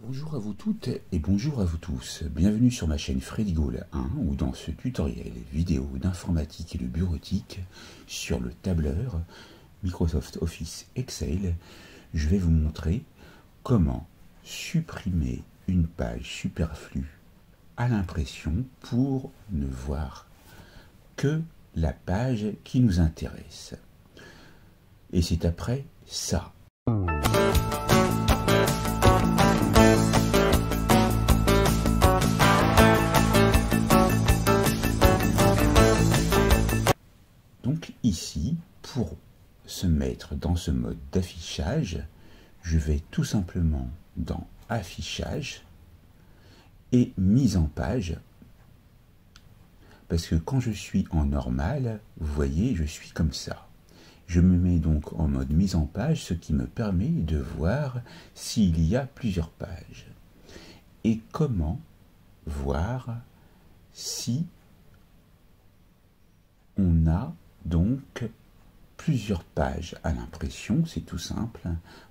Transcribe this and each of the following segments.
Bonjour à vous toutes et bonjour à vous tous. Bienvenue sur ma chaîne Freddy Gall 1 où dans ce tutoriel vidéo d'informatique et de bureautique sur le tableur Microsoft Office Excel, je vais vous montrer comment supprimer une page superflue à l'impression pour ne voir que la page qui nous intéresse. Et c'est après ça. Donc ici, pour se mettre dans ce mode d'affichage, je vais tout simplement dans Affichage et Mise en page. Parce que quand je suis en normal, vous voyez, je suis comme ça. Je me mets donc en mode mise en page, ce qui me permet de voir s'il y a plusieurs pages. Et comment voir si on a donc plusieurs pages à l'impression. C'est tout simple.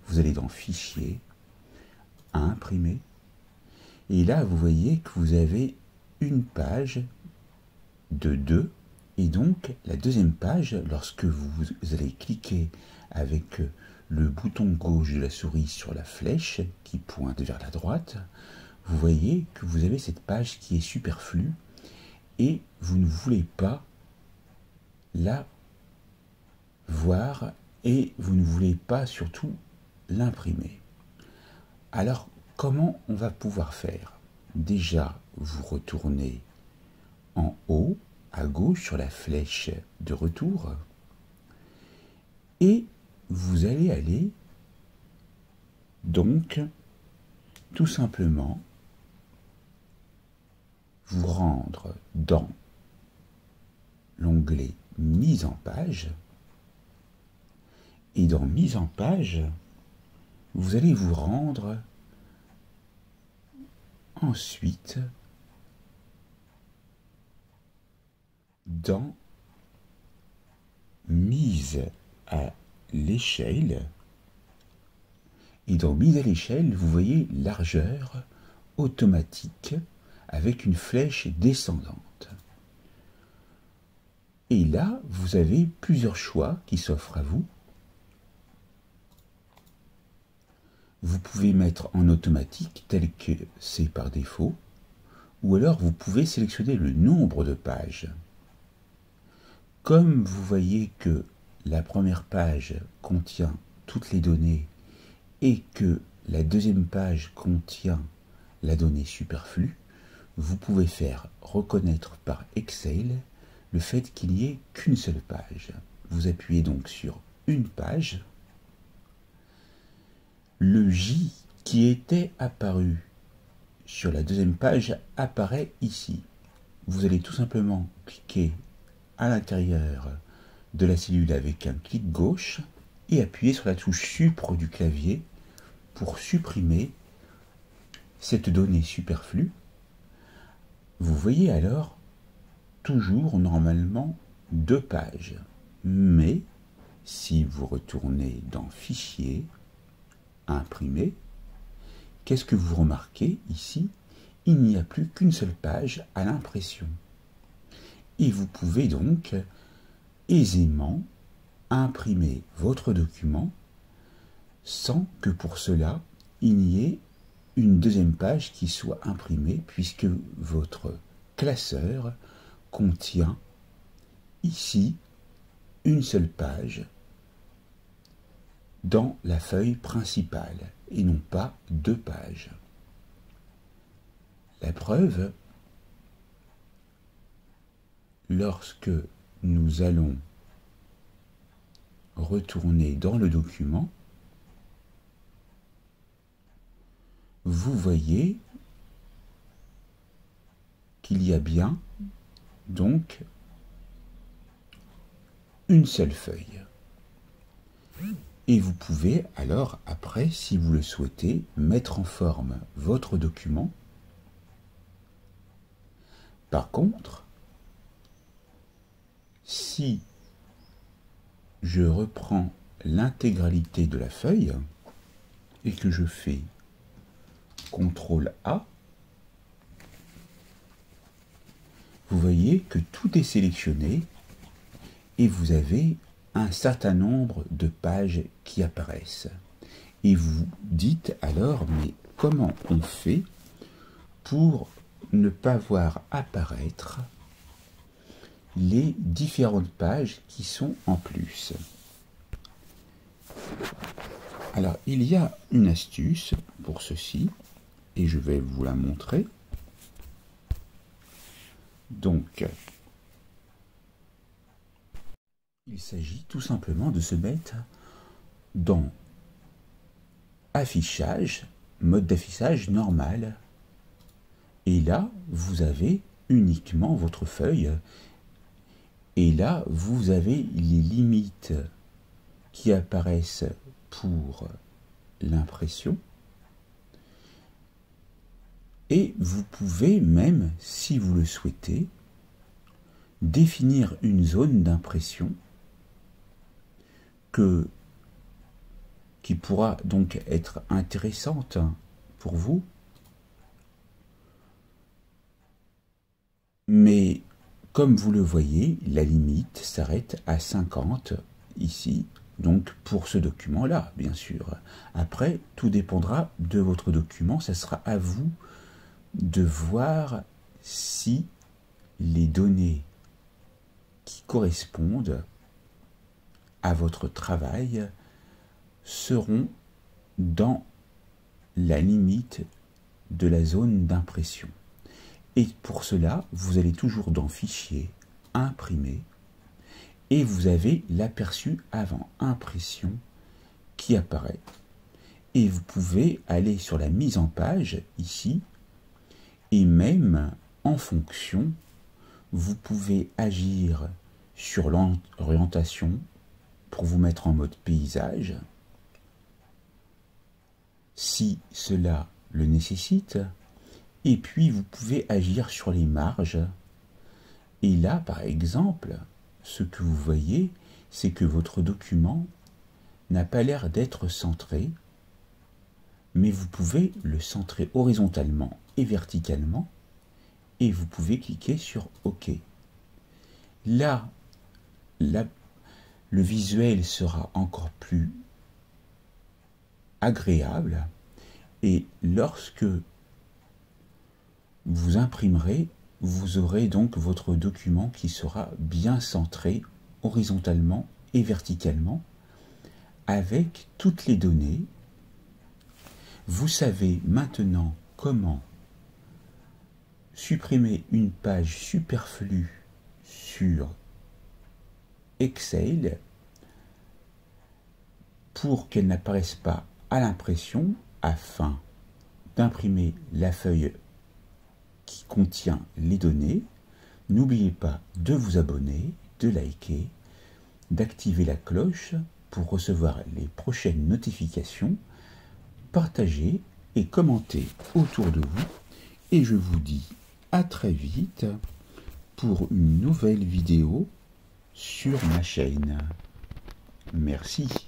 Vous allez dans Fichier, Imprimer. Et là, vous voyez que vous avez une page de 2. Et donc, la deuxième page, lorsque vous allez cliquer avec le bouton gauche de la souris sur la flèche qui pointe vers la droite, vous voyez que vous avez cette page qui est superflue et vous ne voulez pas la voir et vous ne voulez pas surtout l'imprimer. Alors, comment on va pouvoir faire? Déjà, vous retournez en haut, à gauche, sur la flèche de retour, et vous allez aller, donc, tout simplement, vous rendre dans l'onglet Mise en page, et dans Mise en page, vous allez vous rendre ensuite dans Mise à l'échelle. Et dans Mise à l'échelle, vous voyez largeur automatique avec une flèche descendante. Et là, vous avez plusieurs choix qui s'offrent à vous. Vous pouvez mettre en automatique tel que c'est par défaut, ou alors vous pouvez sélectionner le nombre de pages. Comme vous voyez que la première page contient toutes les données et que la deuxième page contient la donnée superflue, vous pouvez faire reconnaître par Excel le fait qu'il n'y ait qu'une seule page. Vous appuyez donc sur une page. Le J qui était apparu sur la deuxième page apparaît ici. Vous allez tout simplement cliquer à l'intérieur de la cellule avec un clic gauche et appuyer sur la touche Supr du clavier pour supprimer cette donnée superflue. Vous voyez alors toujours normalement deux pages. Mais si vous retournez dans Fichier, Imprimer, qu'est-ce que vous remarquez ici? Il n'y a plus qu'une seule page à l'impression. Et vous pouvez donc aisément imprimer votre document sans que pour cela il n'y ait une deuxième page qui soit imprimée, puisque votre classeur contient ici une seule page dans la feuille principale et non pas deux pages. La preuve, lorsque nous allons retourner dans le document, vous voyez qu'il y a bien donc une seule feuille. Et vous pouvez alors, après, si vous le souhaitez, mettre en forme votre document. Par contre, si je reprends l'intégralité de la feuille et que je fais CTRL A, vous voyez que tout est sélectionné et vous avez un certain nombre de pages qui apparaissent. Et vous dites alors, mais comment on fait pour ne pas voir apparaître les différentes pages qui sont en plus? Alors, il y a une astuce pour ceci, et je vais vous la montrer. Donc, il s'agit tout simplement de se mettre dans Affichage, mode d'affichage normal. Et là, vous avez uniquement votre feuille. Et là, vous avez les limites qui apparaissent pour l'impression. Et vous pouvez même, si vous le souhaitez, définir une zone d'impression qui pourra donc être intéressante pour vous. Mais comme vous le voyez, la limite s'arrête à 50 ici, donc pour ce document-là, bien sûr. Après, tout dépendra de votre document, ça sera à vous de voir si les données qui correspondent à votre travail seront dans la limite de la zone d'impression. Et pour cela, vous allez toujours dans Fichier, Imprimer, et vous avez l'aperçu avant impression qui apparaît. Et vous pouvez aller sur la mise en page, ici, et même en fonction, vous pouvez agir sur l'orientation pour vous mettre en mode paysage, si cela le nécessite, et puis vous pouvez agir sur les marges. Et là, par exemple, ce que vous voyez, c'est que votre document n'a pas l'air d'être centré, mais vous pouvez le centrer horizontalement et verticalement, et vous pouvez cliquer sur OK. Là, le visuel sera encore plus agréable, et lorsque vous imprimerez, vous aurez donc votre document qui sera bien centré horizontalement et verticalement avec toutes les données. Vous savez maintenant comment supprimer une page superflue sur Excel pour qu'elle n'apparaisse pas à l'impression afin d'imprimer la feuille qui contient les données. N'oubliez pas de vous abonner, de liker, d'activer la cloche pour recevoir les prochaines notifications, partagez et commentez autour de vous. Et je vous dis à très vite pour une nouvelle vidéo sur ma chaîne. Merci.